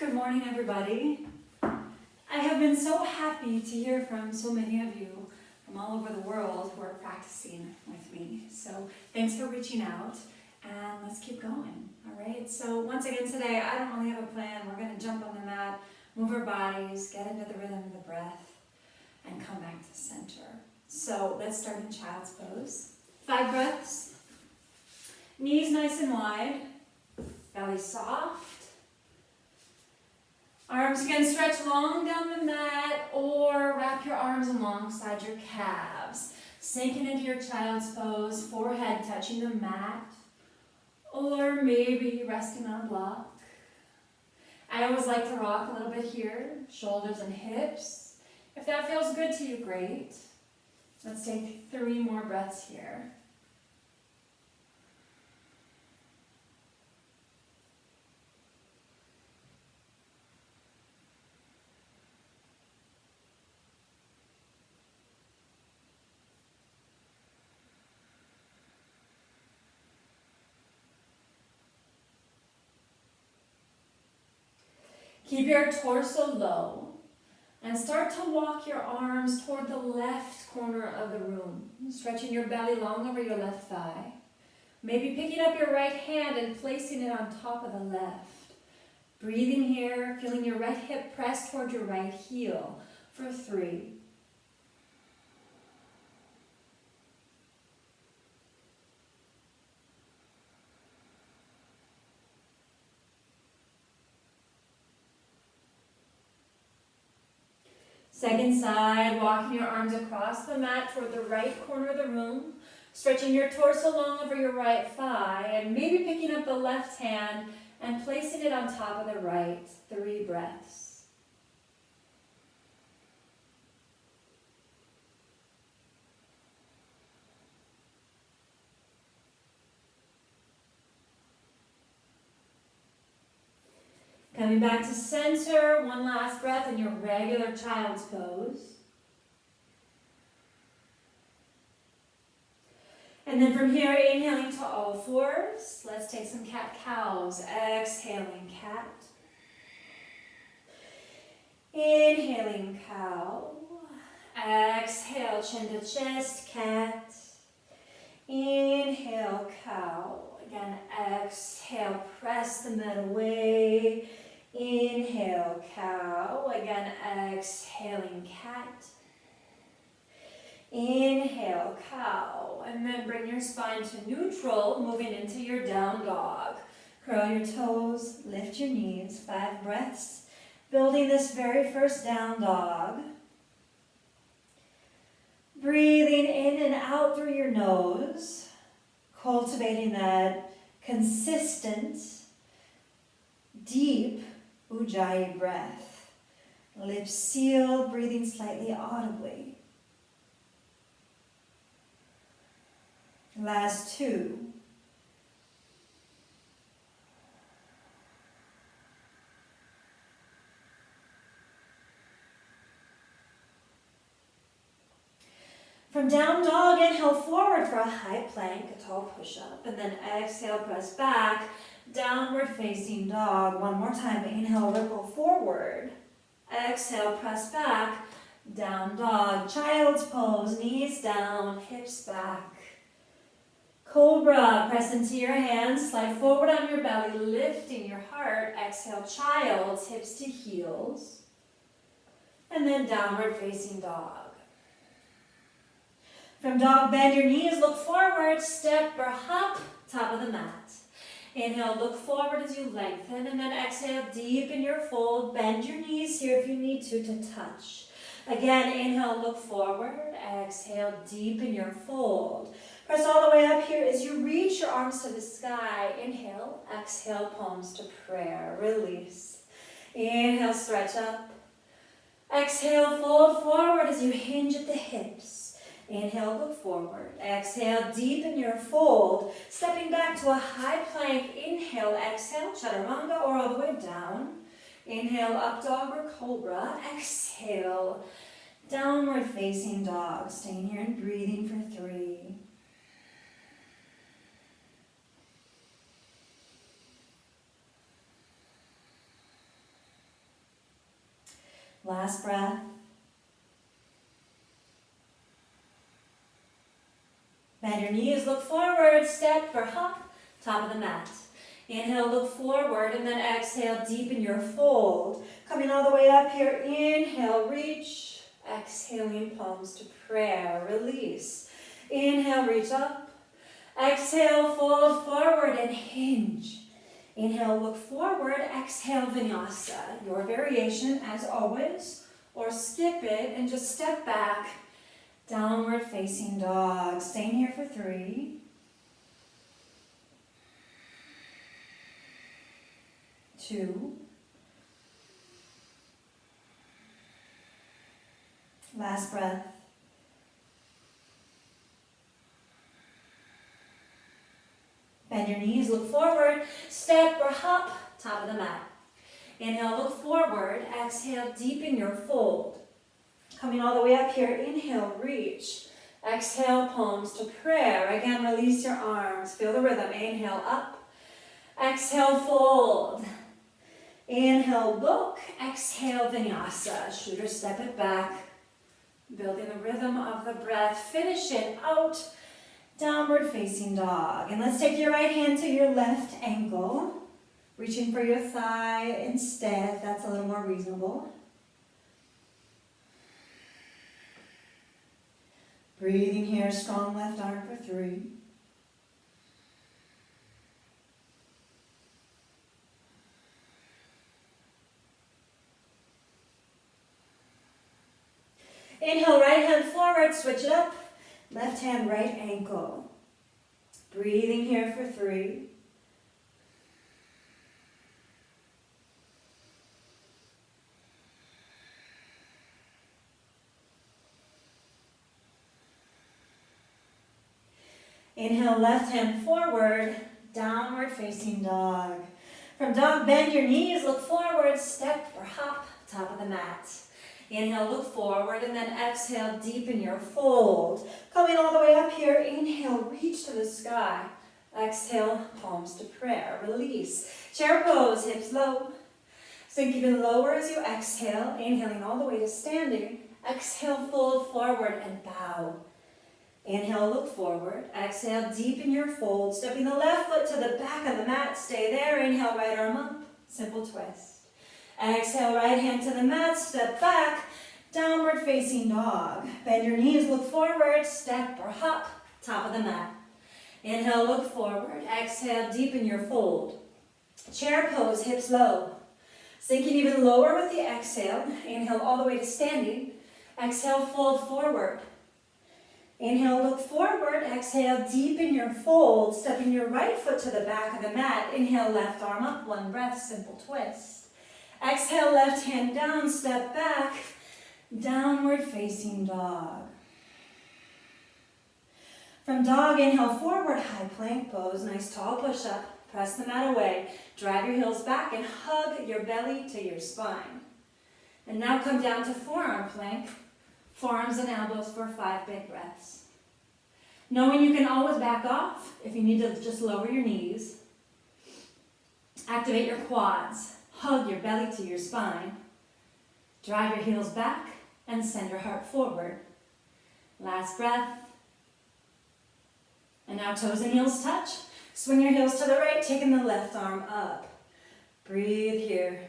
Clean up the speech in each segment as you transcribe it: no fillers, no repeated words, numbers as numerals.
good morning everybody. I have been so happy to hear from so many of you from all over the world who are practicing with me. So thanks for reaching out and let's keep going. All right, so once again today, I don't really have a plan. We're going to jump on the mat, move our bodies, get into the rhythm of the breath, and come back to center. So let's start in child's pose. 5 breaths. Knees nice and wide, belly soft. Arms can stretch long down the mat or wrap your arms alongside your calves. Sinking into your child's pose, forehead touching the mat, or maybe resting on a block. I always like to rock a little bit here, shoulders and hips. If that feels good to you, great. Let's take 3 more breaths here. Keep your torso low and start to walk your arms toward the left corner of the room, stretching your belly long over your left thigh. Maybe picking up your right hand and placing it on top of the left. Breathing here, feeling your right hip press toward your right heel for 3. Second side, walking your arms across the mat toward the right corner of the room, stretching your torso long over your right thigh, and maybe picking up the left hand and placing it on top of the right. 3 breaths. Coming back to center, 1 last breath in your regular child's pose. And then from here, inhaling to all 4s. Let's take some cat-cows. Exhaling cat. Inhaling cow. Exhale, chin to chest, cat. Inhale, cow. Again, exhale, press the mat away. Inhale, cow. Again, exhaling cat. Inhale, cow. And then bring your spine to neutral, moving into your down dog. Curl your toes, lift your knees. 5 breaths. Building this very first down dog. Breathing in and out through your nose. Cultivating that consistent, deep Ujjayi breath. Lips sealed, breathing slightly audibly. Last 2. From down dog, inhale forward for a high plank, a tall push-up, and then exhale, press back, downward facing dog. 1 more time, inhale, ripple forward. Exhale, press back, down dog. Child's pose, knees down, hips back. Cobra, press into your hands, slide forward on your belly, lifting your heart. Exhale, child's, hips to heels. And then downward facing dog. From dog, bend your knees, look forward, step or hop, top of the mat. Inhale, look forward as you lengthen, and then exhale, deep in your fold. Bend your knees here if you need to touch. Again, inhale, look forward. Exhale, deep in your fold. Press all the way up here as you reach your arms to the sky. Inhale, exhale, palms to prayer. Release. Inhale, stretch up. Exhale, fold forward as you hinge at the hips. Inhale, look forward. Exhale, deepen your fold. Stepping back to a high plank. Inhale, exhale, chaturanga or all the way down. Inhale, up dog or cobra. Exhale, downward facing dog. Staying here and breathing for 3. Last breath. Bend your knees, look forward, step or hop, top of the mat. Inhale, look forward, and then exhale, deepen your fold. Coming all the way up here, inhale, reach. Exhaling, palms to prayer, release. Inhale, reach up. Exhale, fold forward and hinge. Inhale, look forward, exhale, vinyasa. Your variation as always, or skip it and just step back. Downward facing dog. Staying here for 3. 2. Last breath. Bend your knees, look forward, step or hop, top of the mat. Inhale, look forward, exhale, deepen your fold. Coming all the way up here, inhale, reach. Exhale, palms to prayer. Again, release your arms, feel the rhythm. Inhale, up. Exhale, fold. Inhale, look. Exhale, vinyasa. Shoot or step it back. Building the rhythm of the breath. Finish it out. Downward facing dog. And let's take your right hand to your left ankle. Reaching for your thigh instead. That's a little more reasonable. Breathing here, strong left arm for 3. Inhale, right hand forward, switch it up. Left hand, right ankle. Breathing here for 3. Inhale, left hand forward, downward facing dog. From dog, bend your knees, look forward, step or hop, top of the mat. Inhale, look forward, and then exhale, deepen your fold. Coming all the way up here, inhale, reach to the sky. Exhale, palms to prayer, release. Chair pose, hips low. Sink even lower as you exhale, inhaling all the way to standing. Exhale, fold forward and bow. Inhale, look forward. Exhale, deepen your fold. Stepping the left foot to the back of the mat. Stay there. Inhale, right arm up. Simple twist. Exhale, right hand to the mat. Step back. Downward facing dog. Bend your knees, look forward. Step or hop. Top of the mat. Inhale, look forward. Exhale, deepen your fold. Chair pose, hips low. Sinking even lower with the exhale. Inhale all the way to standing. Exhale, fold forward. Inhale, look forward. Exhale, deepen your fold. Stepping your right foot to the back of the mat. Inhale, left arm up. One breath, simple twist. Exhale, left hand down, step back. Downward facing dog. From dog, inhale forward, high plank pose. Nice tall push-up. Press the mat away. Drive your heels back and hug your belly to your spine. And now come down to forearm plank. Forearms and elbows for 5 big breaths. Knowing you can always back off if you need to just lower your knees. Activate your quads. Hug your belly to your spine. Drive your heels back and send your heart forward. Last breath. And now toes and heels touch. Swing your heels to the right, taking the left arm up. Breathe here.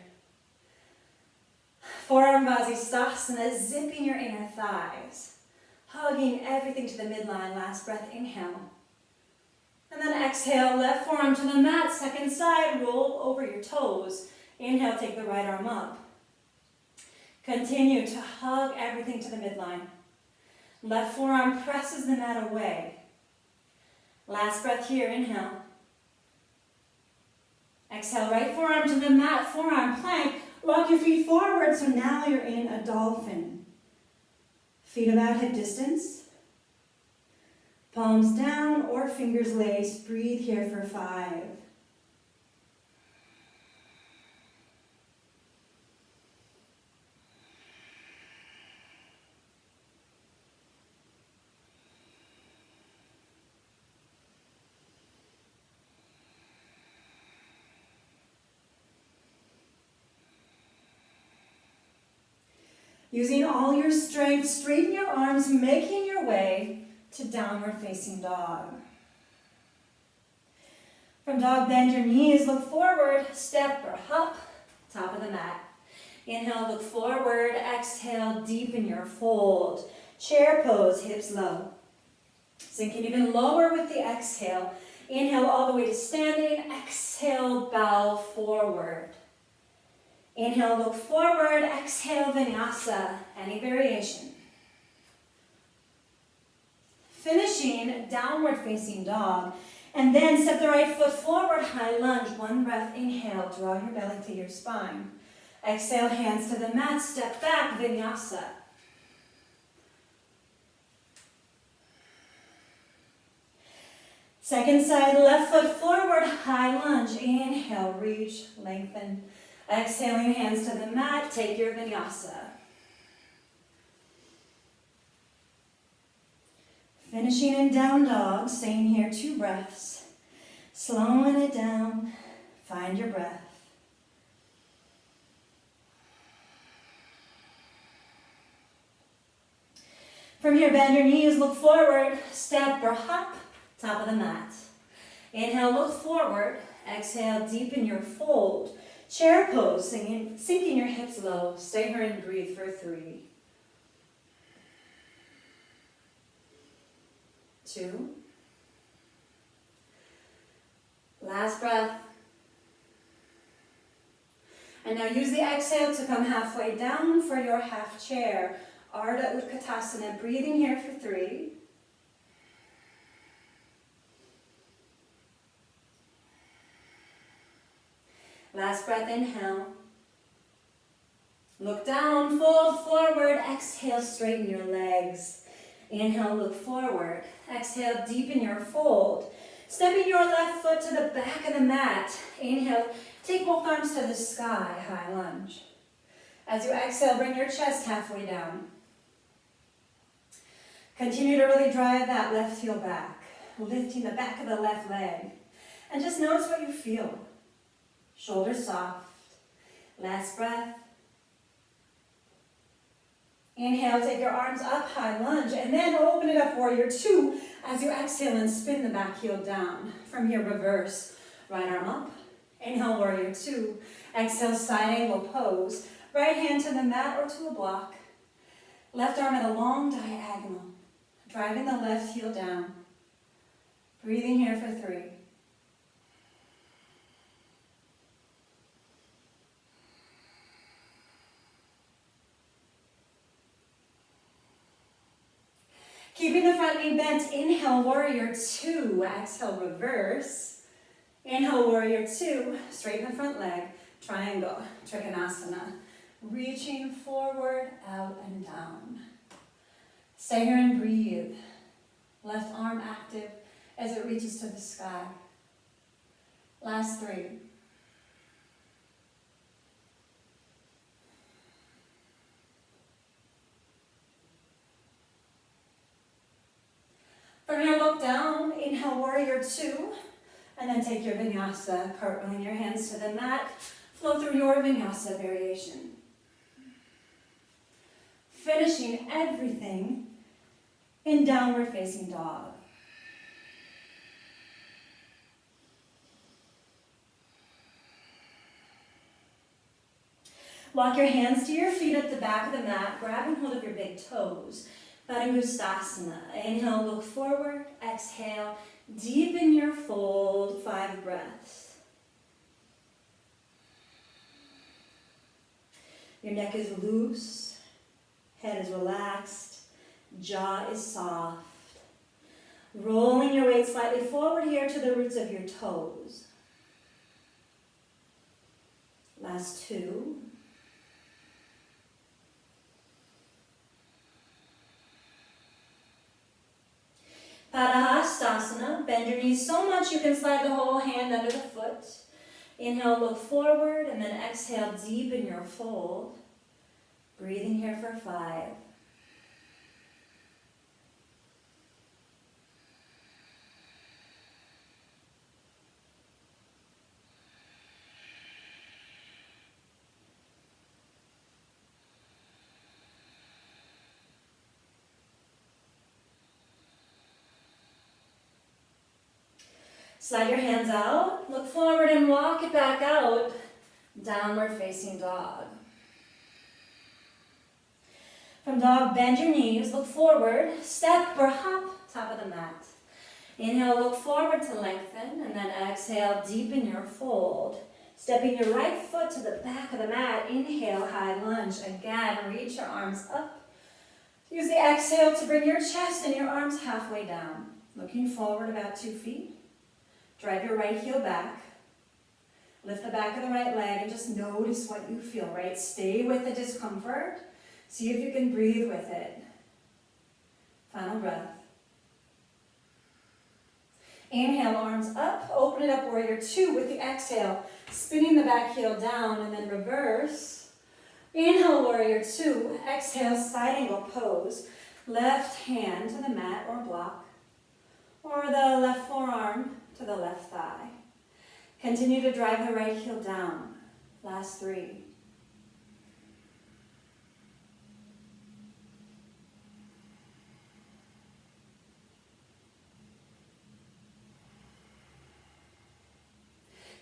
Forearm Vasisthasana, zipping your inner thighs. Hugging everything to the midline. Last breath, inhale. And then exhale, left forearm to the mat, second side, roll over your toes. Inhale, take the right arm up. Continue to hug everything to the midline. Left forearm presses the mat away. Last breath here, inhale. Exhale, right forearm to the mat, forearm plank. Walk your feet forward, so now you're in a dolphin. Feet about hip distance. Palms down or fingers laced. Breathe here for 5. Using all your strength, straighten your arms, making your way to downward facing dog. From dog, bend your knees, look forward, step or hop, top of the mat. Inhale, look forward, exhale, deepen your fold. Chair pose, hips low. Sinking even lower with the exhale. Inhale all the way to standing, exhale, bow forward. Inhale, look forward, exhale, vinyasa, any variation. Finishing downward facing dog, and then step the right foot forward, high lunge, one breath, inhale, draw your belly to your spine. Exhale, hands to the mat, step back, vinyasa. Second side, left foot forward, high lunge, inhale, reach, lengthen. Exhaling, hands to the mat, take your vinyasa. Finishing in down dog, staying here 2 breaths. Slowing it down, find your breath. From here, bend your knees, look forward, step or hop, top of the mat. Inhale, look forward, exhale, deepen your fold. Chair pose, sinking your hips low. Stay here and breathe for 3, 2. Last breath. And now use the exhale to come halfway down for your half chair. Ardha Utthita. Breathing here for 3. Last breath, inhale. Look down, fold forward, exhale, straighten your legs. Inhale, look forward. Exhale, deepen your fold. Stepping your left foot to the back of the mat. Inhale, take both arms to the sky, high lunge. As you exhale, bring your chest halfway down. Continue to really drive that left heel back, lifting the back of the left leg. And just notice what you feel. Shoulders soft. Last breath. Inhale, take your arms up, high lunge, and then open it up, warrior 2, as you exhale and spin the back heel down. From here, reverse. Right arm up. Inhale, warrior 2. Exhale, side angle pose. Right hand to the mat or to a block. Left arm at a long diagonal. Driving the left heel down. Breathing here for 3. Keeping the front knee bent, inhale, warrior 2. Exhale, reverse. Inhale, warrior 2. Straighten the front leg. Triangle, trikonasana. Reaching forward, out and down. Stay here and breathe. Left arm active as it reaches to the sky. Last 3. From here, look down, inhale, warrior 2, and then take your vinyasa, cartwheeling your hands to the mat, flow through your vinyasa variation. Finishing everything in downward facing dog. Walk your hands to your feet at the back of the mat, grabbing hold of your big toes. Padangusthasana. Inhale, look forward. Exhale, deepen your fold. 5 breaths. Your neck is loose. Head is relaxed. Jaw is soft. Rolling your weight slightly forward here to the roots of your toes. Last 2. Padangusthasana, bend your knees so much you can slide the whole hand under the foot. Inhale, look forward, and then exhale, deepen your fold. Breathing here for 5. Slide your hands out, look forward and walk it back out. Downward facing dog. From dog, bend your knees, look forward, step or hop, top of the mat. Inhale, look forward to lengthen, and then exhale, deepen your fold. Stepping your right foot to the back of the mat, inhale, high lunge. Again, reach your arms up. Use the exhale to bring your chest and your arms halfway down. Looking forward about 2 feet. Drive your right heel back. Lift the back of the right leg and just notice what you feel, right? Stay with the discomfort. See if you can breathe with it. Final breath. Inhale, arms up. Open it up, warrior 2 with the exhale. Spinning the back heel down and then reverse. Inhale, warrior 2. Exhale, side angle pose. Left hand to the mat or block. Or the left forearm to the left thigh. Continue to drive the right heel down. Last 3.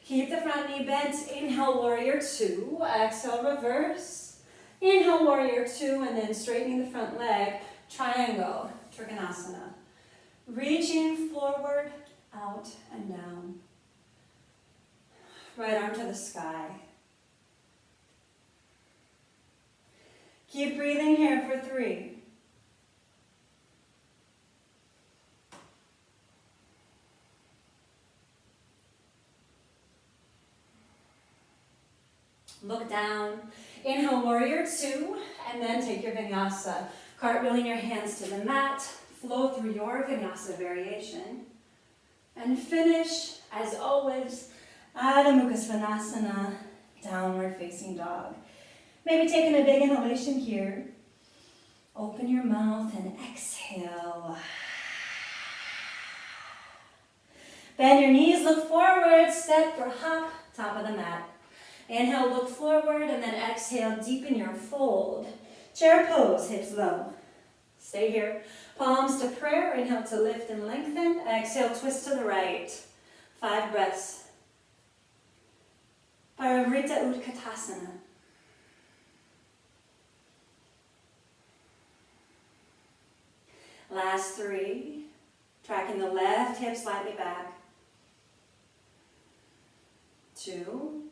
Keep the front knee bent. Inhale, warrior 2. Exhale, reverse. Inhale, warrior 2, and then straightening the front leg. Triangle, Trikonasana. Reaching forward, out, and down. Right arm to the sky. Keep breathing here for 3. Look down. Inhale, warrior 2, and then take your vinyasa. Cartwheeling your hands to the mat. Flow through your vinyasa variation. And finish, as always, Padangusthasana, downward facing dog. Maybe taking a big inhalation here. Open your mouth and exhale. Bend your knees, look forward, step or hop, top of the mat. Inhale, look forward, and then exhale, deepen your fold. Chair pose, hips low. Stay here. Palms to prayer. Inhale to lift and lengthen. Exhale, twist to the right. 5 breaths. Parivrtta Utthita. Last 3. Tracking the left hip slightly back. 2.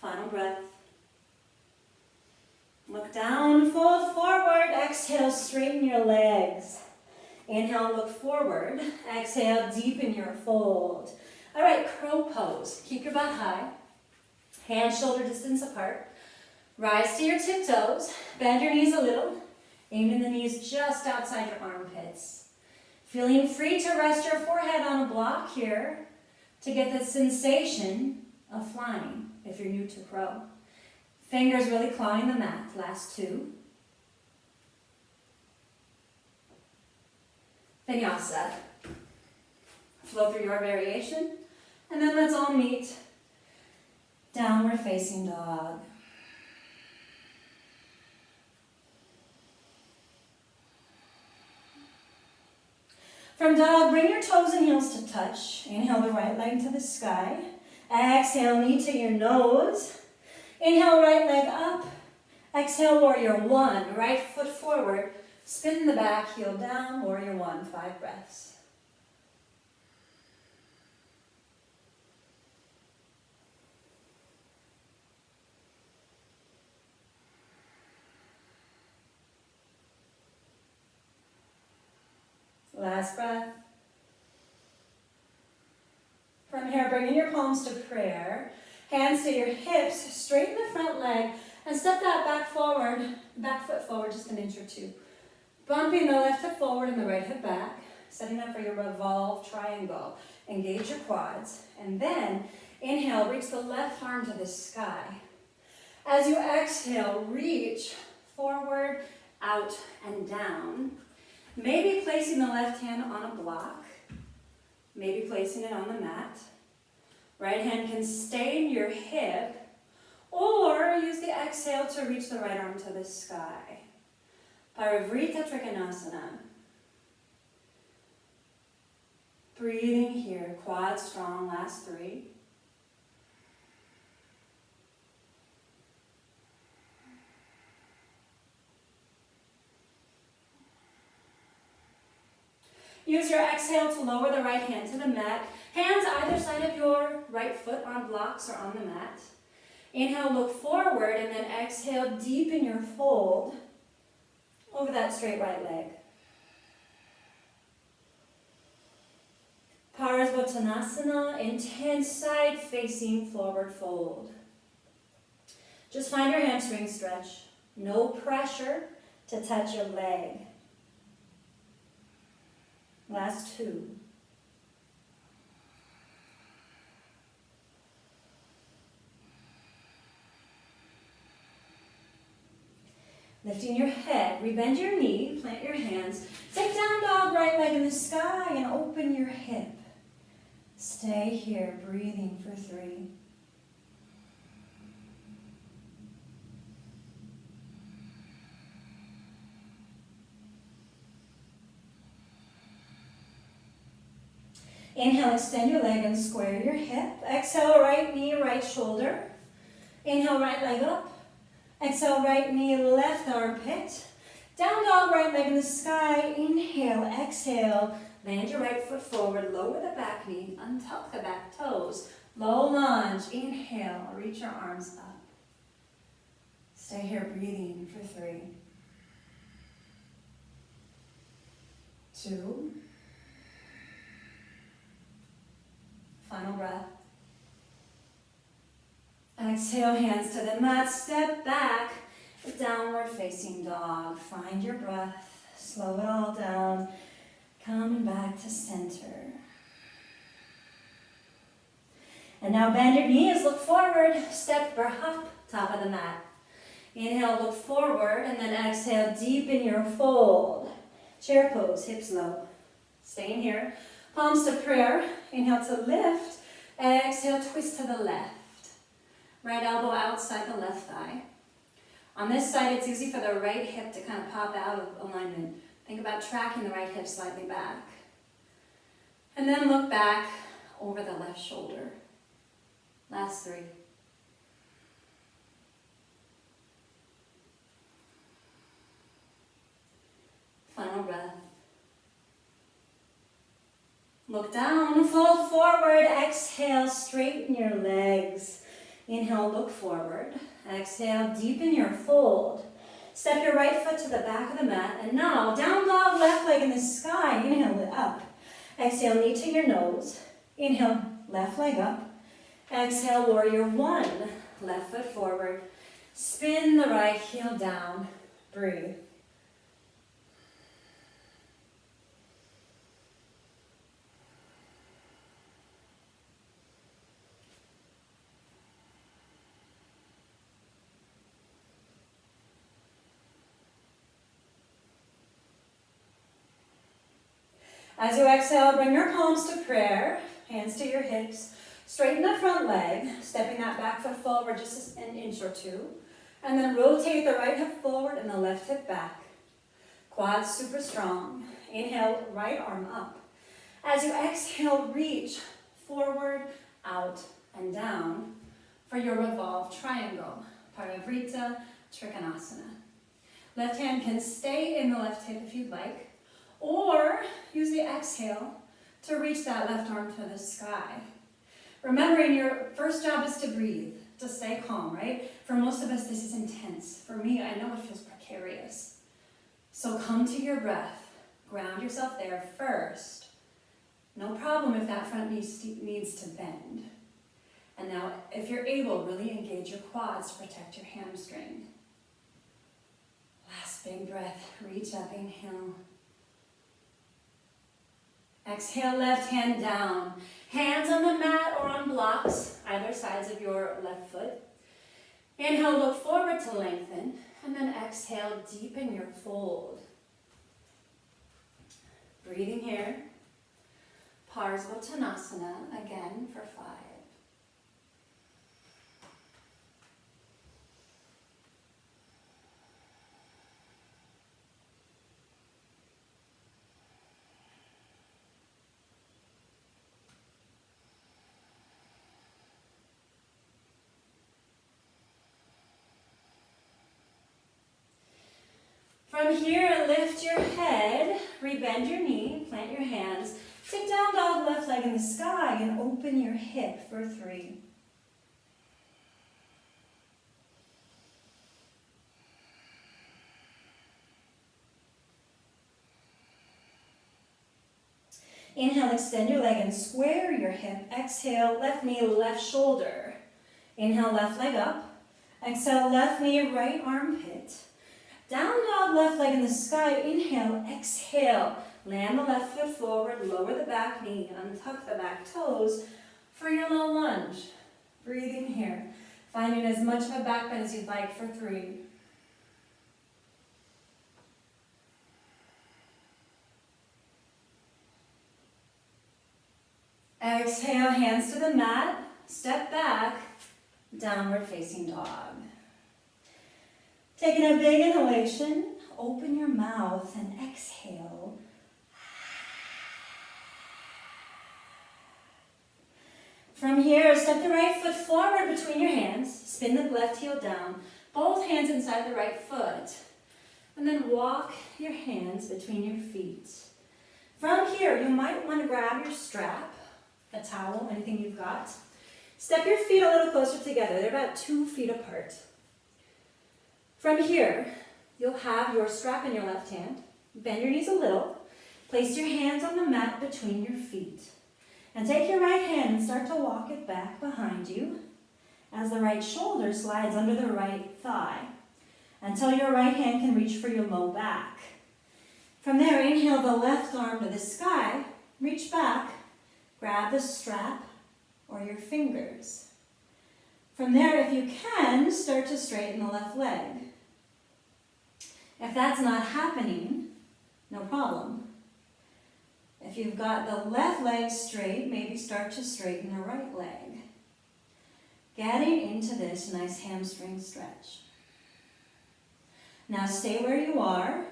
Final breath. Look down, fold forward. Exhale, straighten your legs. Inhale, look forward. Exhale, deepen your fold. All right, crow pose. Keep your butt high. Hands shoulder distance apart. Rise to your tiptoes. Bend your knees a little. Aiming the knees just outside your armpits. Feeling free to rest your forehead on a block here to get the sensation of flying if you're new to crow. Fingers really clawing the mat. Last 2. Vinyasa. Flow through your variation. And then let's all meet downward facing dog. From dog, bring your toes and heels to touch. Inhale the right leg to the sky. Exhale, knee to your nose. Inhale, right leg up. Exhale, warrior 1. Right foot forward. Spin the back heel down. Warrior 1. 5 breaths. Last breath. From here, bringing your palms to prayer. Hands to your hips, straighten the front leg, and step that back foot forward just an inch or 2. Bumping the left hip forward and the right hip back, setting up for your revolve triangle. Engage your quads, and then inhale, reach the left arm to the sky. As you exhale, reach forward, out, and down. Maybe placing the left hand on a block, maybe placing it on the mat. Right hand can stay in your hip, or use the exhale to reach the right arm to the sky. Parivrtta Trikonasana. Breathing here, quad strong, last 3. Use your exhale to lower the right hand to the mat. Hands either side of your right foot on blocks or on the mat. Inhale, look forward, and then exhale, deepen your fold over that straight right leg. Parivrtta, intense side-facing forward fold. Just find your hamstring stretch. No pressure to touch your leg. Last 2. Lifting your head, rebend your knee, plant your hands. Take down dog, right leg in the sky, and open your hip. Stay here, breathing for 3. Inhale, extend your leg and square your hip. Exhale, right knee, right shoulder. Inhale, right leg up. Exhale, right knee, left armpit. Down dog, right leg in the sky. Inhale, exhale. Land your right foot forward, lower the back knee, untuck the back toes. Low lunge, inhale, reach your arms up. Stay here breathing for 3. 2. Final breath. Exhale, hands to the mat, step back, downward facing dog. Find your breath, slow it all down, coming back to center. And now bend your knees, look forward, step or hop, top of the mat. Inhale, look forward, and then exhale, deepen your fold. Chair pose, hips low. Staying here. Palms to prayer. Inhale to lift. Exhale, twist to the left. Right elbow outside the left thigh. On this side, it's easy for the right hip to kind of pop out of alignment. Think about tracking the right hip slightly back. And then look back over the left shoulder. Last 3. Final breath. Look down, fold forward, exhale, straighten your legs. Inhale, look forward. Exhale, deepen your fold. Step your right foot to the back of the mat. And now, down dog, left leg in the sky. Inhale it up. Exhale, knee to your nose. Inhale, left leg up. Exhale, warrior 1. Left foot forward. Spin the right heel down. Breathe. As you exhale, bring your palms to prayer, hands to your hips. Straighten the front leg, stepping that back foot forward just an inch or 2. And then rotate the right hip forward and the left hip back. Quads super strong. Inhale, right arm up. As you exhale, reach forward, out, and down for your revolved triangle. Parivrtta, Trikonasana. Left hand can stay in the left hip if you'd like. Or use the exhale to reach that left arm to the sky. Remembering your first job is to breathe, to stay calm, right? For most of us, this is intense. For me, I know it feels precarious. So come to your breath. Ground yourself there first. No problem if that front knee needs to bend. And now, if you're able, really engage your quads to protect your hamstring. Last big breath. Reach up, inhale. Exhale, left hand down. Hands on the mat or on blocks, either sides of your left foot. Inhale, look forward to lengthen. And then exhale, deepen your fold. Breathing here. Parivrtta again for 5. From here, lift your head, rebend your knee, plant your hands. Take down dog, left leg in the sky, and open your hip for 3. Inhale, extend your leg and square your hip. Exhale, left knee, left shoulder. Inhale, left leg up. Exhale, left knee, right armpit. Down dog, left leg in the sky. Inhale, exhale. Land the left foot forward, lower the back knee, untuck the back toes for your low lunge. Breathing here. Finding as much of a back bend as you'd like for 3. Exhale, hands to the mat, step back, downward facing dog. Taking a big inhalation, open your mouth and exhale. From here, step the right foot forward between your hands, spin the left heel down, both hands inside the right foot, and then walk your hands between your feet. From here, you might want to grab your strap, a towel, anything you've got. Step your feet a little closer together. They're about 2 feet apart. From here, you'll have your strap in your left hand. Bend your knees a little. Place your hands on the mat between your feet. And take your right hand and start to walk it back behind you as the right shoulder slides under the right thigh until your right hand can reach for your low back. From there, inhale the left arm to the sky. Reach back. Grab the strap or your fingers. From there, if you can, start to straighten the left leg. If that's not happening, no problem. If you've got the left leg straight, maybe start to straighten the right leg. Getting into this nice hamstring stretch. Now stay where you are,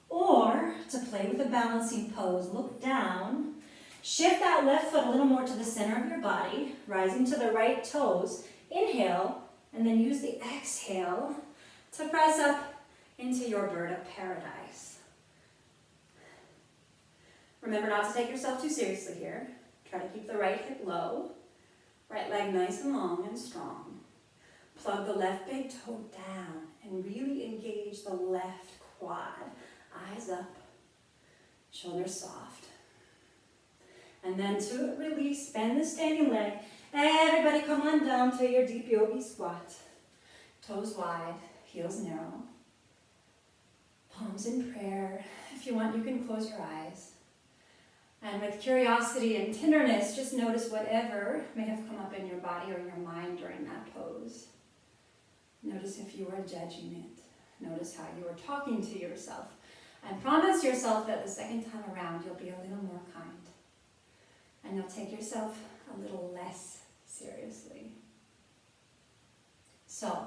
or to play with a balancing pose, look down. Shift that left foot a little more to the center of your body, rising to the right toes. Inhale, and then use the exhale to press up into your bird of paradise. Remember not to take yourself too seriously here. Try to keep the right hip low, right leg nice and long and strong. Plug the left big toe down and really engage the left quad. Eyes up, shoulders soft. And then to release, bend the standing leg. Everybody come on down to your deep yogi squat. Toes wide, heels narrow. Palms in prayer. If you want, you can close your eyes. And with curiosity and tenderness, just notice whatever may have come up in your body or your mind during that pose. Notice if you were judging it. Notice how you were talking to yourself. And promise yourself that the second time around, you'll be a little more kind. And you'll take yourself a little less seriously. So,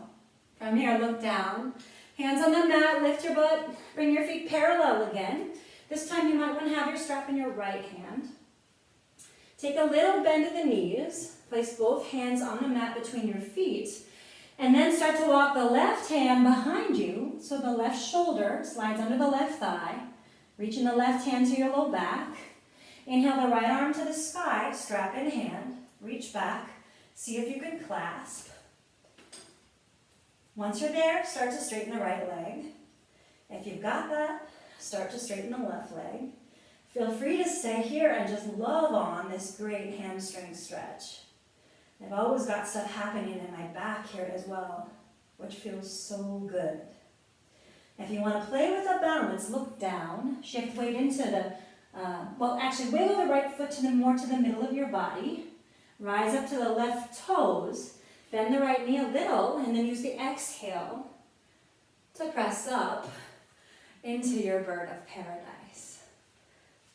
from here, look down. Hands on the mat, lift your butt, bring your feet parallel again. This time you might want to have your strap in your right hand. Take a little bend of the knees. Place both hands on the mat between your feet. And then start to walk the left hand behind you so the left shoulder slides under the left thigh. Reaching the left hand to your low back. Inhale the right arm to the sky, strap in hand. Reach back. See if you can clasp. Once you're there, start to straighten the right leg. If you've got that, start to straighten the left leg. Feel free to stay here and just love on this great hamstring stretch. I've always got stuff happening in my back here as well, which feels so good. If you want to play with the balance, look down, shift weight into the, wiggle the right foot more to the middle of your body. Rise up to the left toes. Bend the right knee a little, and then use the exhale to press up into your bird of paradise.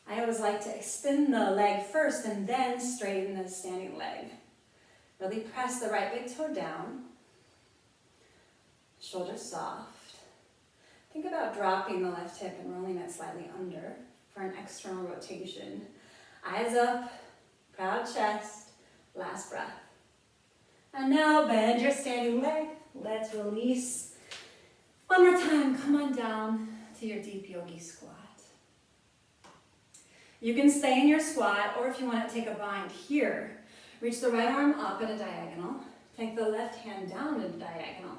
I always like to extend the leg first and then straighten the standing leg. Really press the right big toe down. Shoulders soft. Think about dropping the left hip and rolling it slightly under for an external rotation. Eyes up, proud chest, last breath. And now bend your standing leg. Let's release. One more time, come on down to to your deep yogi squat. You can stay in your squat, or if you want to take a bind here, reach the right arm up at a diagonal, take the left hand down at a diagonal,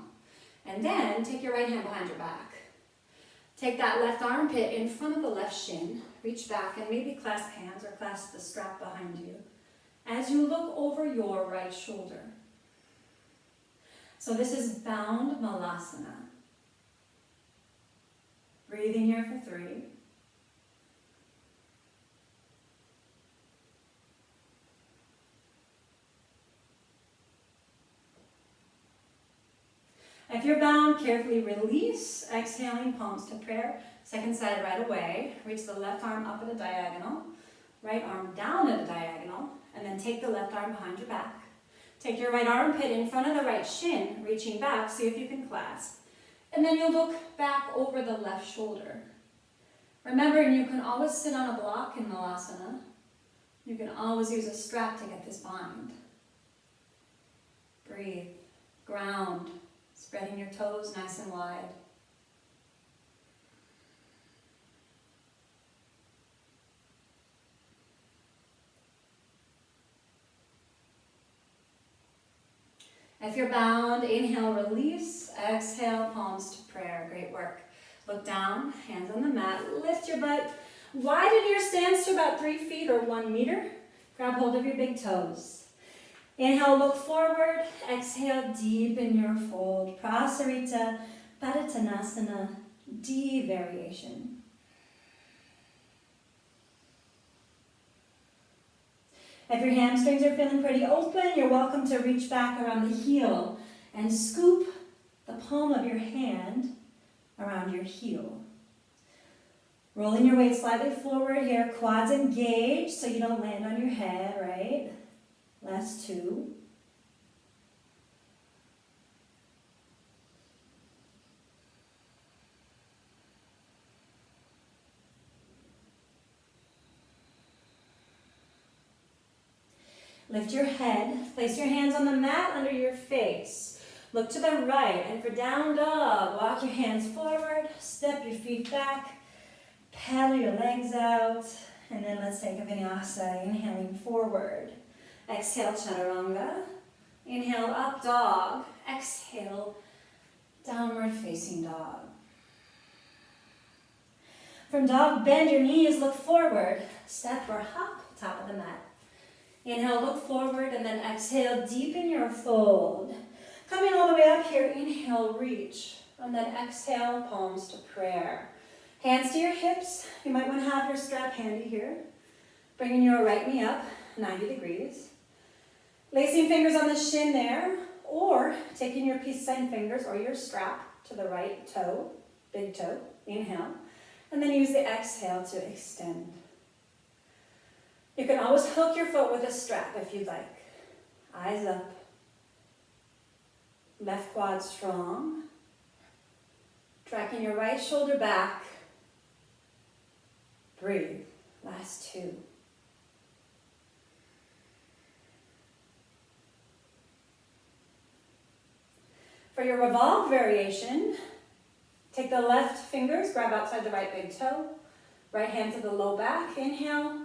and then take your right hand behind your back. Take that left armpit in front of the left shin, reach back and maybe clasp hands or clasp the strap behind you as you look over your right shoulder. So this is bound malasana. Breathing here for 3. If you're bound, carefully release, exhaling palms to prayer. Second side right away. Reach the left arm up at a diagonal, right arm down at a diagonal, and then take the left arm behind your back. Take your right armpit in front of the right shin, reaching back, see if you can clasp. And then you'll look back over the left shoulder. Remember, you can always sit on a block in Malasana. You can always use a strap to get this bind. Breathe, ground, spreading your toes nice and wide. If you're bound, inhale, release, exhale, palms to prayer. Great work. Look down, hands on the mat, lift your butt, widen your stance to about 3 feet or 1 meter. Grab hold of your big toes. Inhale, look forward, exhale, deepen your fold. Parivrtta, Padangusthasana, D variation. If your hamstrings are feeling pretty open, you're welcome to reach back around the heel and scoop the palm of your hand around your heel. Rolling your weight slightly forward here, quads engaged so you don't land on your head, right? Last 2. Lift your head, place your hands on the mat under your face. Look to the right, and for down dog, walk your hands forward, step your feet back, paddle your legs out, and then let's take a vinyasa, inhaling forward. Exhale, chaturanga. Inhale, up dog. Exhale, downward facing dog. From dog, bend your knees, look forward. Step or hop, top of the mat. Inhale, look forward, and then exhale, deepen your fold. Coming all the way up here, inhale, reach. And then exhale, palms to prayer. Hands to your hips. You might want to have your strap handy here. Bringing your right knee up, 90 degrees. Lacing fingers on the shin there, or taking your peace sign fingers or your strap to the right toe, big toe, inhale, and then use the exhale to extend. You can always hook your foot with a strap if you'd like. Eyes up. Left quad strong. Tracking your right shoulder back. Breathe. Last 2. For your revolve variation, take the left fingers, grab outside the right big toe, right hand to the low back, inhale,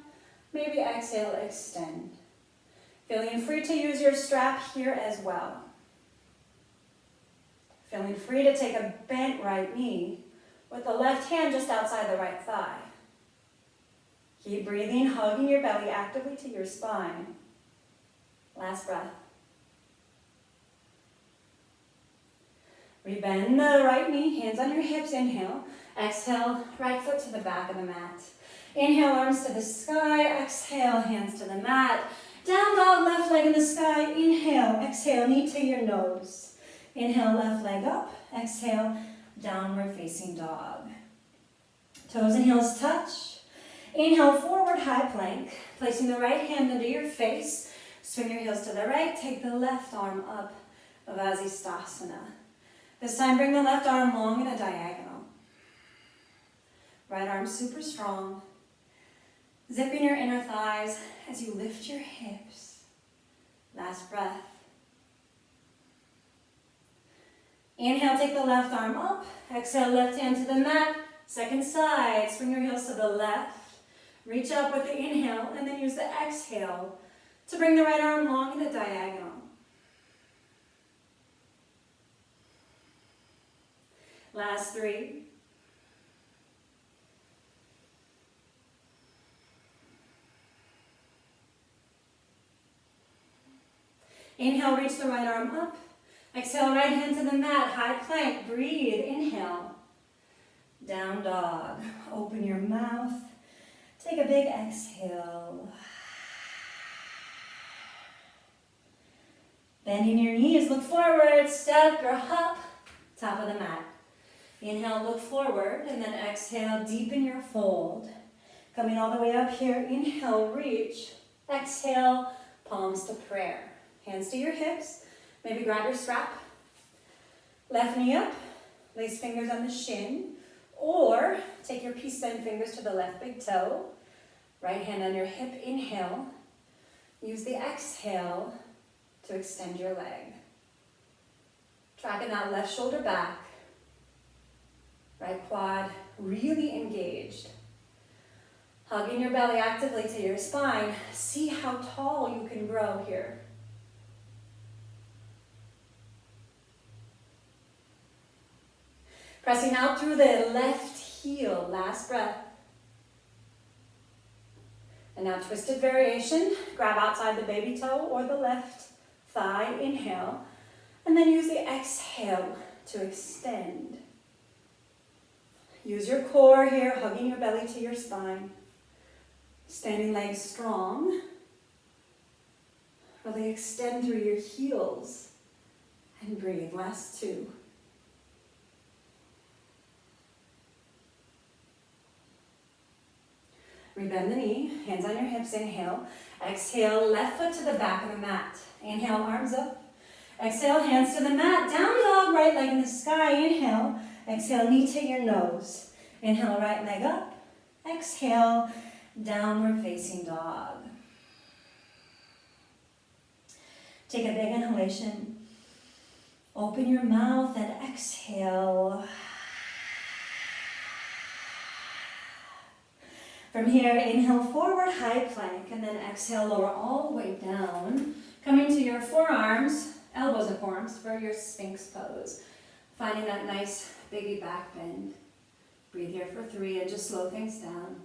maybe exhale, extend. Feeling free to use your strap here as well. Feeling free to take a bent right knee with the left hand just outside the right thigh. Keep breathing, hugging your belly actively to your spine. Last breath. Rebend the right knee, hands on your hips, inhale. Exhale, right foot to the back of the mat. Inhale, arms to the sky. Exhale, hands to the mat. Down dog, left leg in the sky. Inhale, exhale, knee to your nose. Inhale, left leg up. Exhale, downward facing dog. Toes and heels touch. Inhale, forward high plank. Placing the right hand under your face. Swing your heels to the right. Take the left arm up. Savasana. This time, bring the left arm long in a diagonal. Right arm super strong. Zipping your inner thighs as you lift your hips. Last breath. Inhale, take the left arm up. Exhale, left hand to the mat. Second side, swing your heels to the left. Reach up with the inhale and then use the exhale to bring the right arm long in a diagonal. Last 3. Inhale, reach the right arm up. Exhale, right hand to the mat, high plank. Breathe, inhale. Down dog. Open your mouth. Take a big exhale. Bending your knees, look forward, step or hop, top of the mat. Inhale, look forward, and then exhale, deepen your fold. Coming all the way up here, inhale, reach. Exhale, palms to prayer. Hands to your hips, maybe grab your strap. Left knee up, place fingers on the shin, or take your peace sign fingers to the left big toe. Right hand on your hip, inhale. Use the exhale to extend your leg. Tracking that left shoulder back. Right quad really engaged. Hugging your belly actively to your spine. See how tall you can grow here. Pressing out through the left heel, last breath. And now twisted variation. Grab outside the baby toe or the left thigh, inhale. And then use the exhale to extend. Use your core here, hugging your belly to your spine. Standing legs strong. Really extend through your heels. And breathe, last 2. Rebend the knee, hands on your hips, inhale. Exhale, left foot to the back of the mat. Inhale, arms up. Exhale, hands to the mat. Down dog, right leg in the sky. Inhale. Exhale, knee to your nose. Inhale, right leg up. Exhale, downward facing dog. Take a big inhalation. Open your mouth and exhale. From here, inhale forward, high plank, and then exhale, lower all the way down. Coming to your forearms, elbows and forearms for your Sphinx pose. Finding that nice biggie back bend. Breathe here for 3 and just slow things down.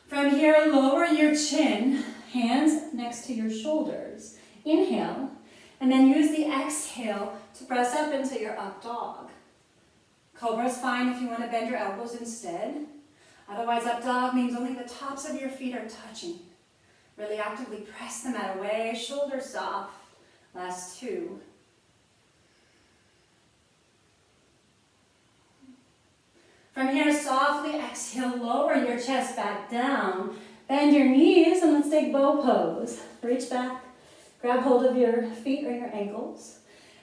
From here, lower your chin. Hands next to your shoulders. Inhale, and then use the exhale to press up into your up dog. Cobra's fine if you want to bend your elbows instead. Otherwise, up dog means only the tops of your feet are touching. Really actively press the mat away, shoulders soft. Last 2. From here, softly exhale, lower your chest back down. Bend your knees and let's take bow pose. Reach back, grab hold of your feet or your ankles.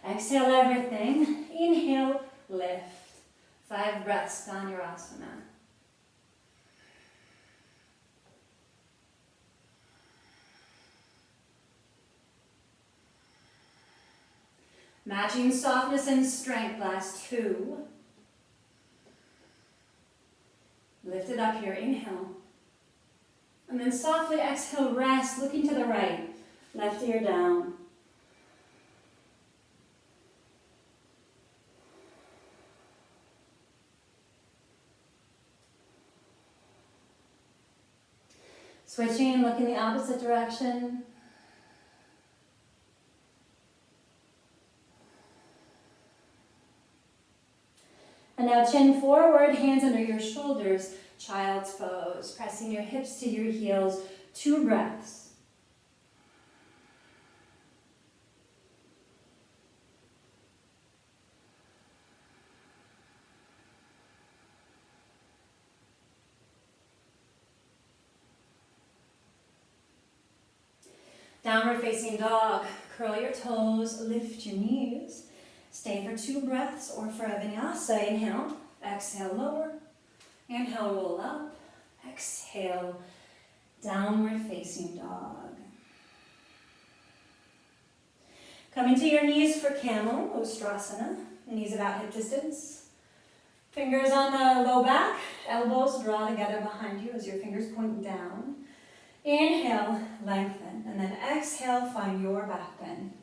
Exhale everything. Inhale, lift. 5 breaths, Dhanurasana. Matching softness and strength, last 2. Lift it up here, inhale. And then softly exhale, rest, looking to the right. Left ear down. Switching, looking the opposite direction. And now chin forward, hands under your shoulders. Child's pose, pressing your hips to your heels, 2 breaths. Downward facing dog, curl your toes, lift your knees. Stay for 2 breaths or for a vinyasa. Inhale, exhale, lower. Inhale, roll up. Exhale, Downward facing dog. Coming to your knees for camel, Utthita. Knees about hip distance. Fingers on the low back, elbows draw together behind you as your fingers point down. Inhale, lengthen, and then exhale, find your back bend.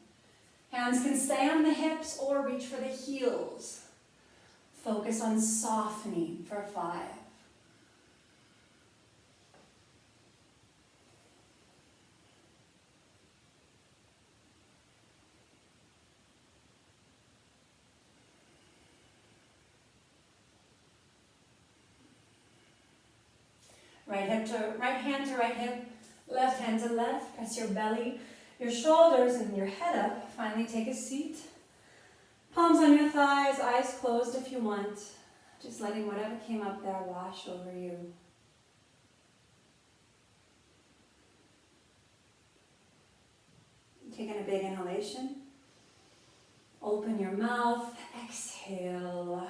Hands can stay on the hips or reach for the heels. Focus on softening for 5. Right hand to right hip, left hand to left. Press your belly, your shoulders, and your head up. Finally take a seat. Palms on your thighs, eyes closed if you want. Just letting whatever came up there wash over you. Taking a big inhalation. Open your mouth, exhale.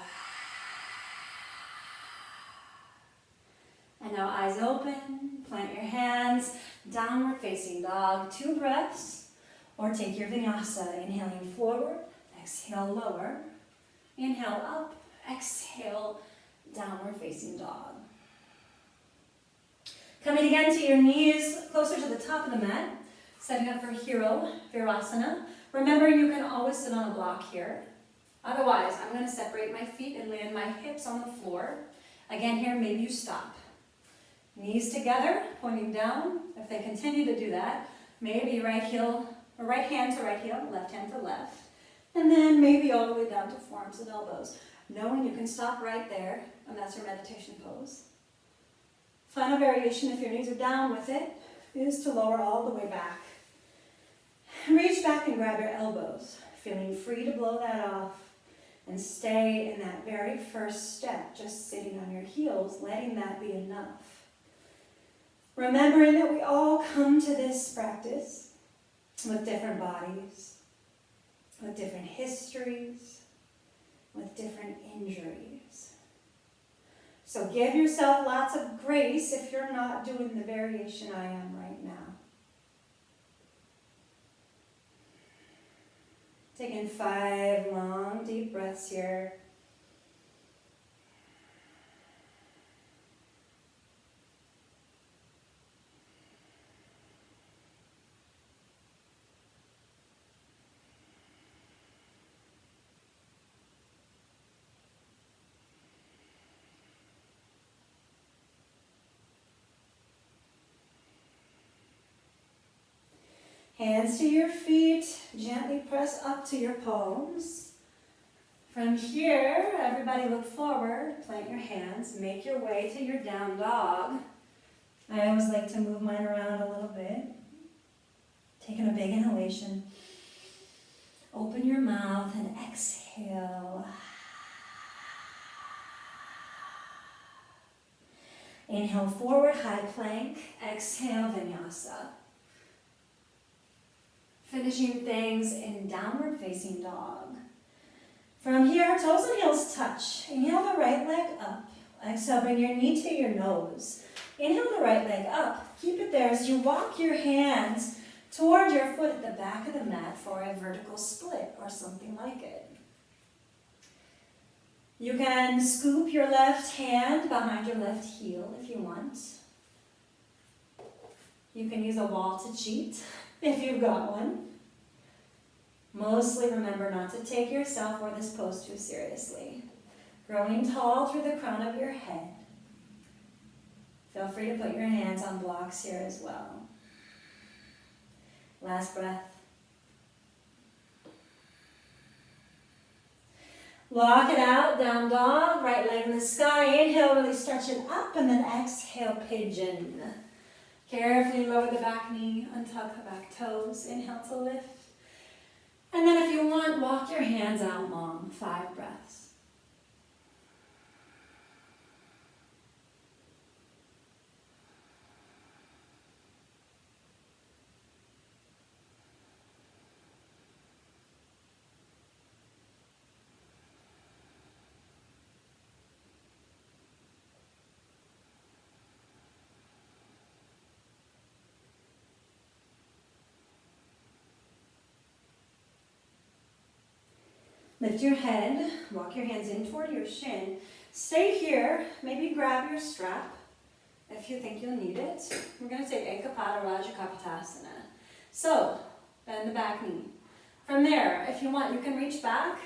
And now eyes open, plant your hands, downward facing dog, 2 breaths, or take your vinyasa, inhaling forward, exhale lower, inhale up, exhale, downward facing dog. Coming again to your knees, closer to the top of the mat, setting up for hero, Virasana. Remember, you can always sit on a block here. Otherwise, I'm going to separate my feet and land my hips on the floor. Again here, maybe you stop. Knees together, pointing down. If they continue to do that, maybe right hand to right heel, left hand to left. And then maybe all the way down to forearms and elbows. Knowing you can stop right there, and that's your meditation pose. Final variation, if your knees are down with it, is to lower all the way back. Reach back and grab your elbows, feeling free to blow that off. And stay in that very first step, just sitting on your heels, letting that be enough. Remembering that we all come to this practice with different bodies, with different histories, with different injuries. So give yourself lots of grace if you're not doing the variation I am right now. Taking 5 long, deep breaths here. Hands to your feet, gently press up to your palms. From here, everybody look forward, plant your hands, make your way to your down dog. I always like to move mine around a little bit. Taking a big inhalation. Open your mouth and exhale. Inhale forward, high plank. Exhale, vinyasa. Finishing things in downward facing dog. From here, toes and heels touch. Inhale the right leg up. Exhale, bring your knee to your nose. Inhale the right leg up. Keep it there as you walk your hands toward your foot at the back of the mat for a vertical split or something like it. You can scoop your left hand behind your left heel if you want. You can use a wall to cheat if you've got one. Mostly remember not to take yourself or this pose too seriously. Growing tall through the crown of your head. Feel free to put your hands on blocks here as well. Last breath. Lock it out, down dog, right leg in the sky. Inhale, really stretch it up, and then exhale, pigeon. Carefully lower the back knee, untuck the back toes. Inhale to lift. And then if you want, walk your hands out long, 5 breaths. Lift your head, walk your hands in toward your shin. Stay here, maybe grab your strap if you think you'll need it. We're going to take Eka Pada Rajakapotasana. So, bend the back knee. From there, if you want, you can reach back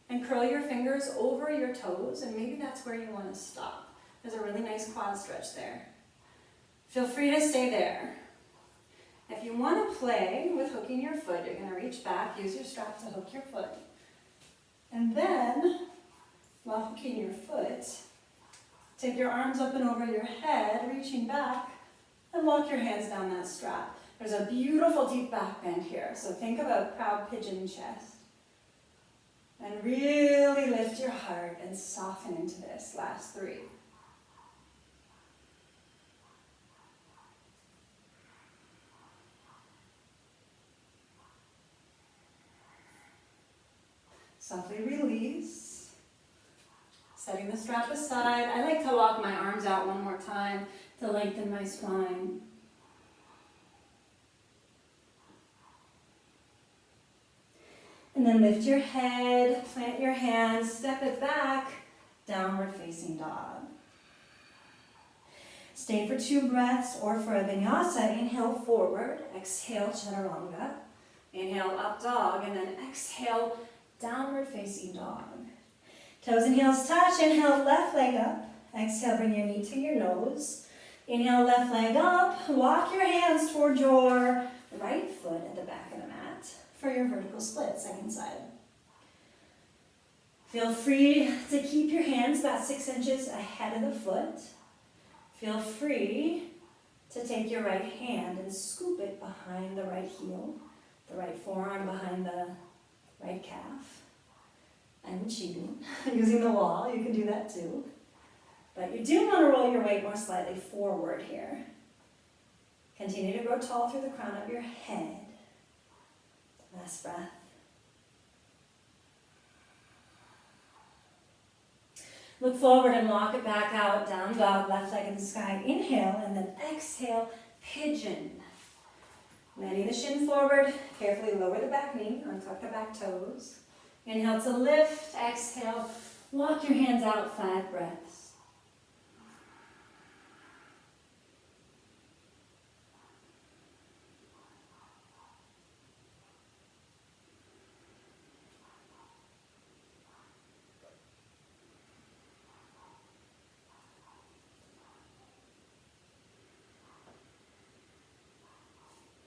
and curl your fingers over your toes, and maybe that's where you want to stop. There's a really nice quad stretch there. Feel free to stay there. If you want to play with hooking your foot, you're going to reach back, use your strap to hook your foot. And then, while hooking your foot, take your arms up and over your head, reaching back, and walk your hands down that strap. There's a beautiful deep back bend here, so think of a proud pigeon chest. And really lift your heart and soften into this. Last 3. Softly release. Setting the strap aside. I like to walk my arms out one more time to lengthen my spine. And then lift your head, plant your hands, step it back, downward facing dog. Stay for 2 breaths, or for a vinyasa, inhale forward, exhale chaturanga. Inhale up dog, and then exhale downward facing dog. Toes and heels touch, inhale left leg up. Exhale, bring your knee to your nose. Inhale left leg up, walk your hands toward your right foot at the back of the mat for your vertical split, second side. Feel free to keep your hands about 6 inches ahead of the foot. Feel free to take your right hand and scoop it behind the right heel, the right forearm behind the right calf. I'm cheating, using the wall, you can do that too. But you do want to roll your weight more slightly forward here. Continue to grow tall through the crown of your head. Last breath. Look forward and walk it back out, down dog, left leg in the sky. Inhale, and then exhale, pigeon. Bending the shin forward, carefully lower the back knee, untuck the back toes. Inhale to lift, exhale, walk your hands out, 5 breaths.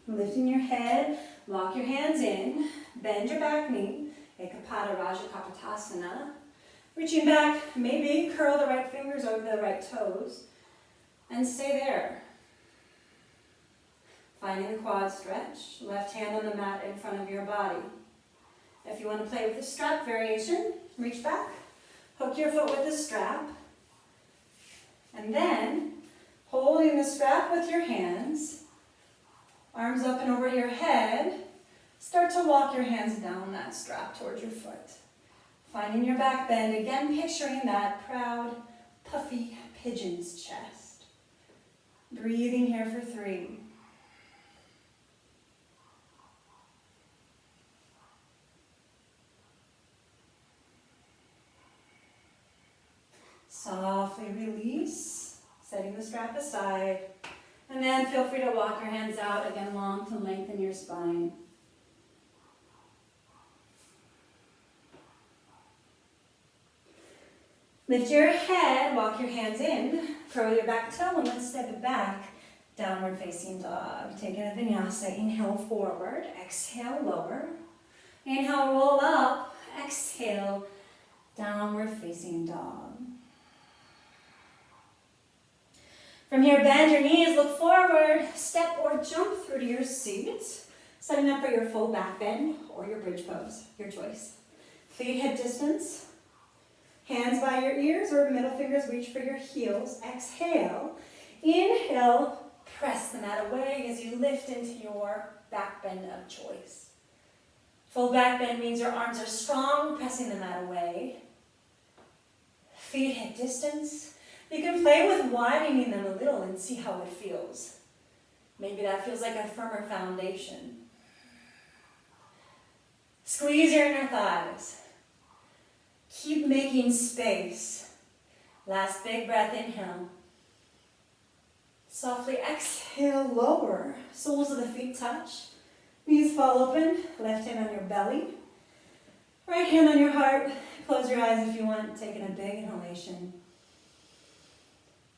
Lifting your head, walk your hands in, bend your back knee, Eka Pada Rajakapotasana. Reaching back, maybe curl the right fingers over the right toes, and stay there. Finding the quad stretch, left hand on the mat in front of your body. If you want to play with the strap variation, reach back, hook your foot with the strap, and then holding the strap with your hands, arms up and over your head, start to walk your hands down that strap towards your foot. Finding your back bend, again picturing that proud, puffy pigeon's chest. Breathing here for 3. Softly release, setting the strap aside. And then feel free to walk your hands out, again long to lengthen your spine. Lift your head, walk your hands in, curl your back toe, and let's step it back, downward facing dog. Taking a vinyasa, inhale forward, exhale lower. Inhale, roll up, exhale, downward facing dog. From here, bend your knees, look forward, step or jump through to your seat, setting up for your full back bend or your bridge pose, your choice. Feet hip distance, hands by your ears or middle fingers reach for your heels. Exhale, inhale, press the mat away as you lift into your back bend of choice. Full back bend means your arms are strong, pressing the mat away. Feet hip distance. You can play with widening them a little and see how it feels. Maybe that feels like a firmer foundation. Squeeze your inner thighs. Keep making space. Last big breath, inhale. Softly exhale, lower. Soles of the feet touch. Knees fall open. Left hand on your belly. Right hand on your heart. Close your eyes if you want. Taking a big inhalation.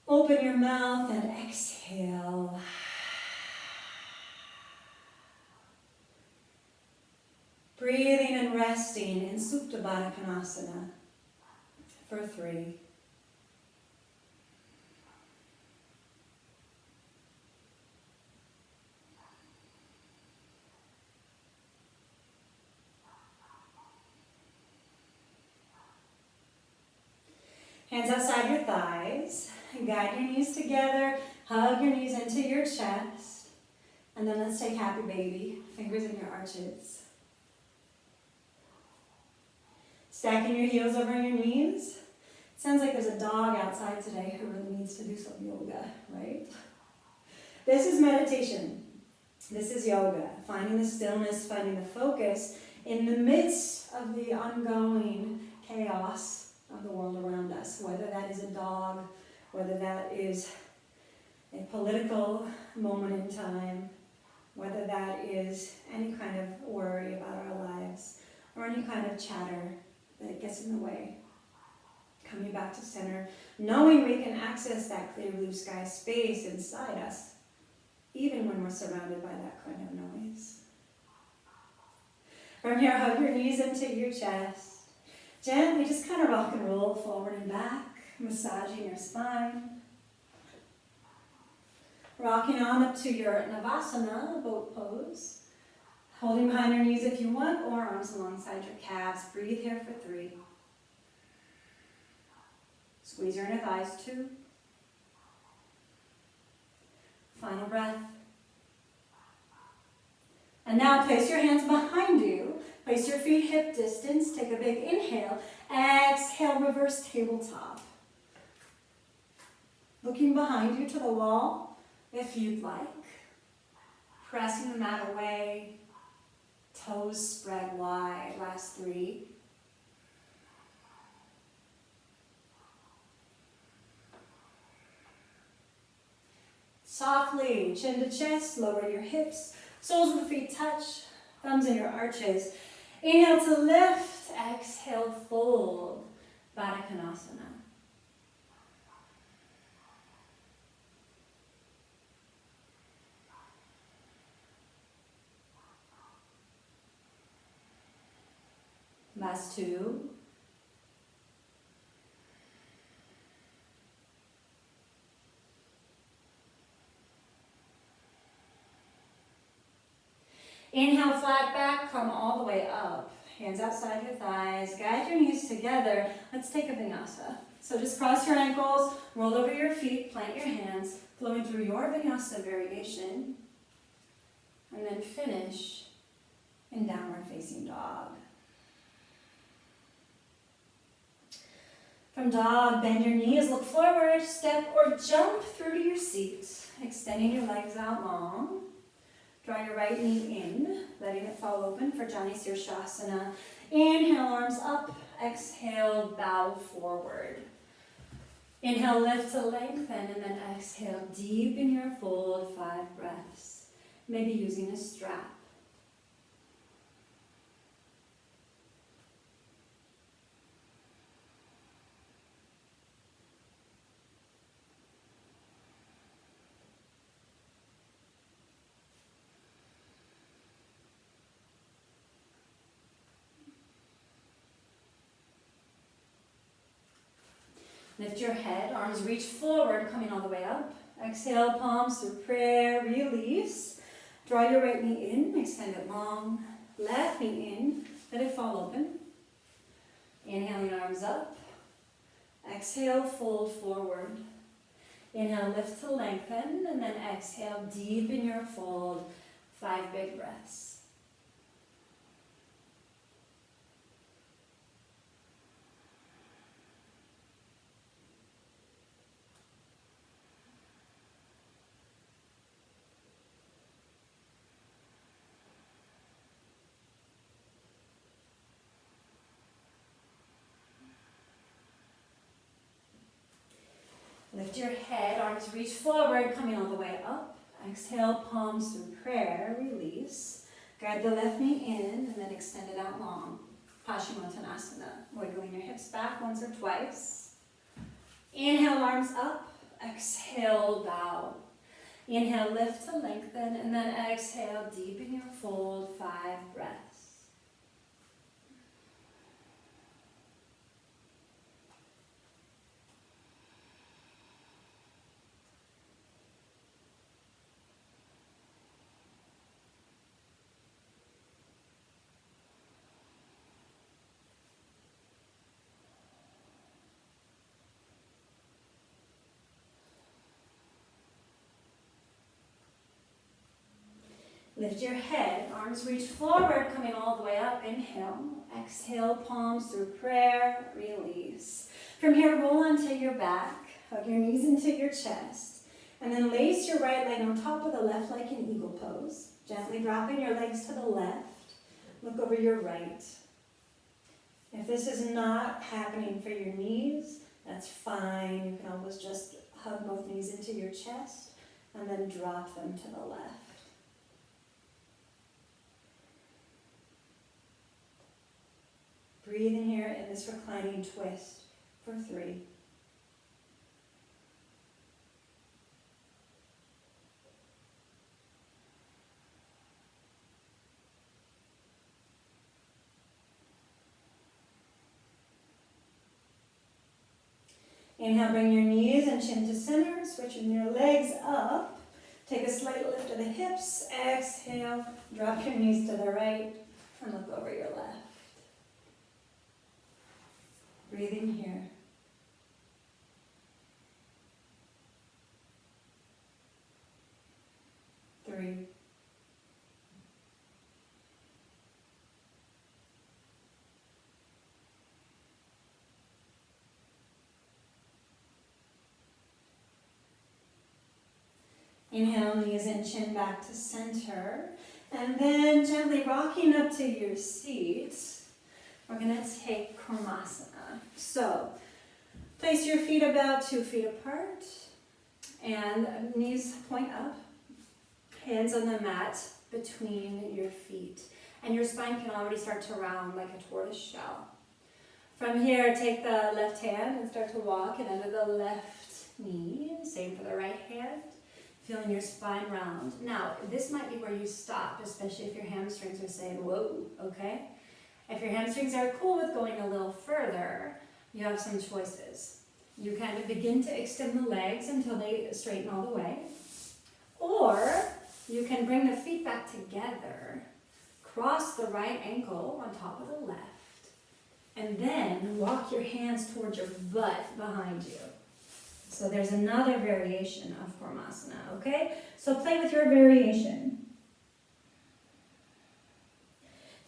Open your mouth and exhale. Breathing and resting in Utthita Padangusthasana for 3. Hands outside your thighs. Guide your knees together. Hug your knees into your chest. And then let's take happy baby. Fingers in your arches. Stacking your heels over your knees. Sounds like there's a dog outside today who really needs to do some yoga, right? This is meditation. This is yoga. Finding the stillness, finding the focus in the midst of the ongoing chaos of the world around us. Whether that is a dog, whether that is a political moment in time, whether that is any kind of worry about our lives, or any kind of chatter that gets in the way. Coming back to center, knowing we can access that clear blue sky space inside us, even when we're surrounded by that kind of noise. From here, hug your knees into your chest. Gently just kind of rock and roll forward and back, massaging your spine. Rocking on up to your Navasana, boat pose. Holding behind your knees if you want, or arms alongside your calves. Breathe here for 3. Squeeze your inner thighs, 2. Final breath. And now place your hands behind you. Place your feet hip distance. Take a big inhale. Exhale, reverse tabletop. Looking behind you to the wall, if you'd like. Pressing the mat away. Toes spread wide. Last 3. Softly, chin to chest, lower your hips. Soles of the feet touch. Thumbs in your arches. Inhale to lift. Exhale, fold. Padangusthasana. Last 2. Inhale, flat back, come all the way up. Hands outside your thighs, guide your knees together. Let's take a vinyasa. So just cross your ankles, roll over your feet, plant your hands, flowing through your vinyasa variation. And then finish in downward facing dog. From dog, bend your knees, look forward, step or jump through to your seat. Extending your legs out long. Draw your right knee in, letting it fall open for Shasana. Inhale, arms up. Exhale, bow forward. Inhale, lift to lengthen, and then exhale, deepen your fold, 5 breaths. Maybe using a strap. Lift your head, arms reach forward, coming all the way up. Exhale, palms through prayer, release. Draw your right knee in, extend it long. Left knee in, let it fall open. Inhaling, arms up. Exhale, fold forward. Inhale, lift to lengthen, and then exhale, deepen your fold. 5 big breaths. Lift your head, arms reach forward, coming all the way up. Exhale, palms through prayer, release. Guide the left knee in and then extend it out long. Padangusthasana. Wiggling your hips back once or twice. Inhale, arms up. Exhale, bow. Inhale, lift to lengthen, and then exhale, deepen your fold, 5 breaths. Lift your head, arms reach forward, coming all the way up. Inhale, exhale, palms through prayer, release. From here, roll onto your back, hug your knees into your chest, and then lace your right leg on top of the left like an eagle pose. Gently dropping your legs to the left, look over your right. If this is not happening for your knees, that's fine. You can always just hug both knees into your chest and then drop them to the left. Breathe in here in this reclining twist for 3. Inhale, bring your knees and chin to center, switching your legs up. Take a slight lift of the hips. Exhale, drop your knees to the right and look over your left. Breathe in here. 3. Inhale, knees and chin back to center. And then gently rocking up to your seat, we're going to take Kurmasana. So, place your feet about 2 feet apart and knees point up, hands on the mat between your feet. And your spine can already start to round like a tortoise shell. From here, take the left hand and start to walk it under the left knee. Same for the right hand. Feeling your spine round. Now, this might be where you stop, especially if your hamstrings are saying, whoa, okay? If your hamstrings are cool with going a little further, you have some choices. You can begin to extend the legs until they straighten all the way. Or you can bring the feet back together, cross the right ankle on top of the left, and then walk your hands towards your butt behind you. So there's another variation of Kurmasana, okay? So play with your variation.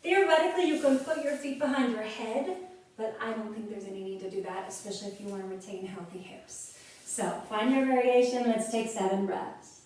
Theoretically, you can put your feet behind your head, but I don't think there's any need to do that, especially if you want to retain healthy hips. So find your variation. Let's take 7 breaths.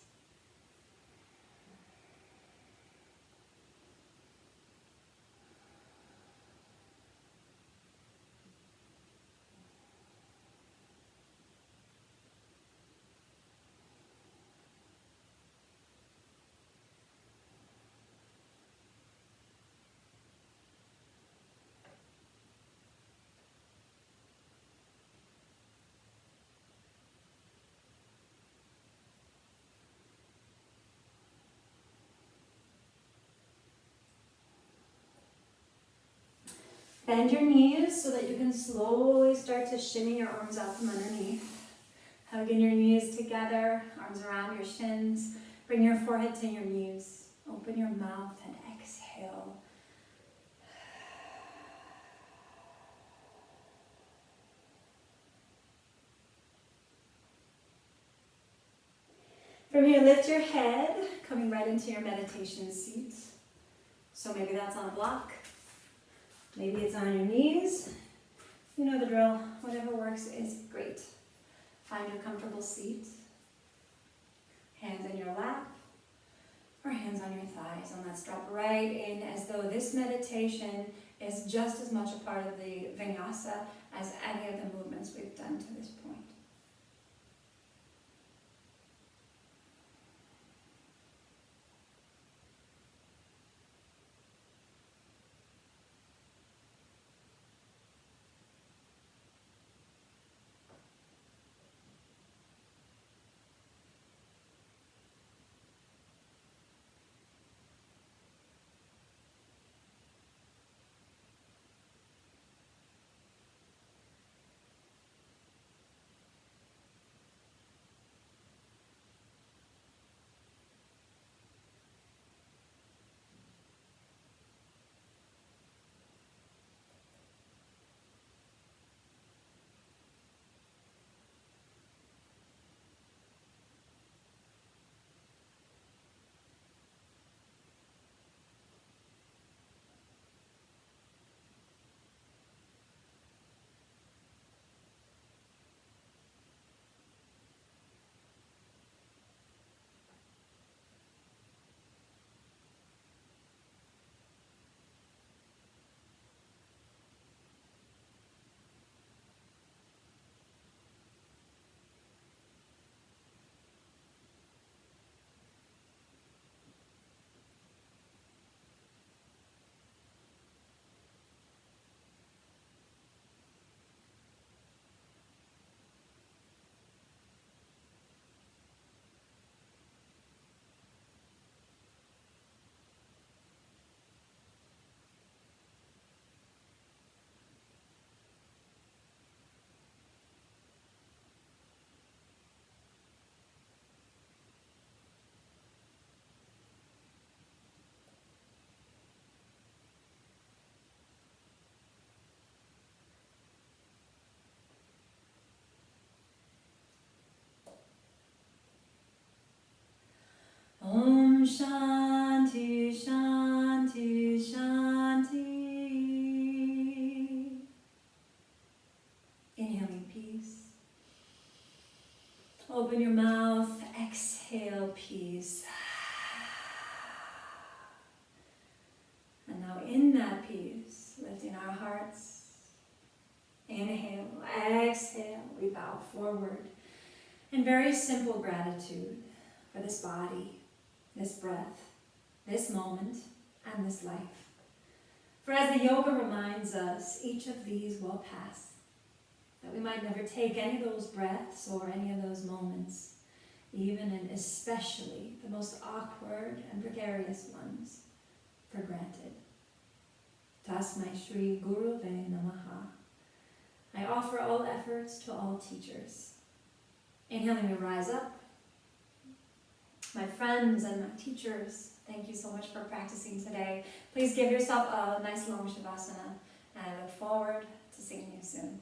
Bend your knees so that you can slowly start to shimmy your arms out from underneath. Hugging your knees together, arms around your shins. Bring your forehead to your knees. Open your mouth and exhale. From here, lift your head, coming right into your meditation seat. So maybe that's on a block. Maybe it's on your knees. You know the drill. Whatever works is great. Find a comfortable seat. Hands in your lap or hands on your thighs. And let's drop right in as though this meditation is just as much a part of the vinyasa as any of the movements we've done to this point. Open your mouth, exhale, peace. And now in that peace, lifting our hearts, inhale, exhale, we bow forward. In very simple gratitude for this body, this breath, this moment, and this life. For as the yoga reminds us, each of these will pass. That we might never take any of those breaths or any of those moments, even and especially the most awkward and precarious ones, for granted. Tasmai Shri Guruve Namaha. I offer all efforts to all teachers. Inhaling, we rise up. My friends and my teachers, thank you so much for practicing today. Please give yourself a nice long Shavasana, and I look forward to seeing you soon.